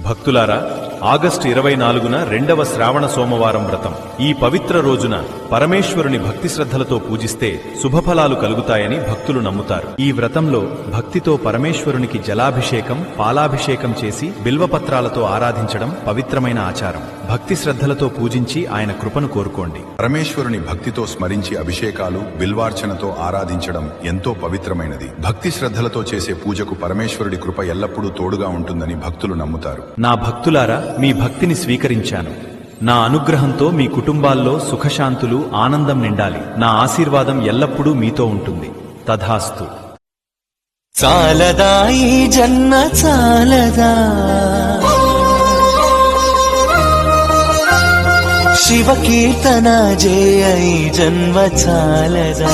భక్తులారా, ఆగస్టు 24న 2వ శ్రావణ సోమవారం వ్రతం. ఈ పవిత్ర రోజున పరమేశ్వరుని భక్తి శ్రద్ధలతో పూజిస్తే శుభఫలాలు కలుగుతాయని భక్తులు నమ్ముతారు. ఈ వ్రతంలో భక్తితో పరమేశ్వరునికి జలాభిషేకం, పాలాభిషేకం చేసి బిల్వపత్రాలతో ఆరాధించడం పవిత్రమైన ఆచారం. భక్తి శ్రద్ధలతో పూజించి ఆయన కృపను కోరుకోండి. పరమేశ్వరుని భక్తితో స్మరించి అభిషేకాలు, బిల్వార్చనతో ఆరాధించడం ఎంతో పవిత్రమైనది. భక్తి శ్రద్ధలతో చేసే పూజకు పరమేశ్వరుడి కృప ఎల్లప్పుడూ తోడుగా ఉంటుందని భక్తులు నమ్ముతారు. నా భక్తులారా, మీ భక్తిని స్వీకరించాను. నా అనుగ్రహంతో మీ కుటుంబాల్లో సుఖశాంతులు, ఆనందం నిండాలి. నా ఆశీర్వాదం ఎల్లప్పుడూ మీతో ఉంటుంది. తథాస్తు. చాలదా ఈ జన్మ చాలదా, శివ కీర్తన జయ ఈ జన్మ చాలదా.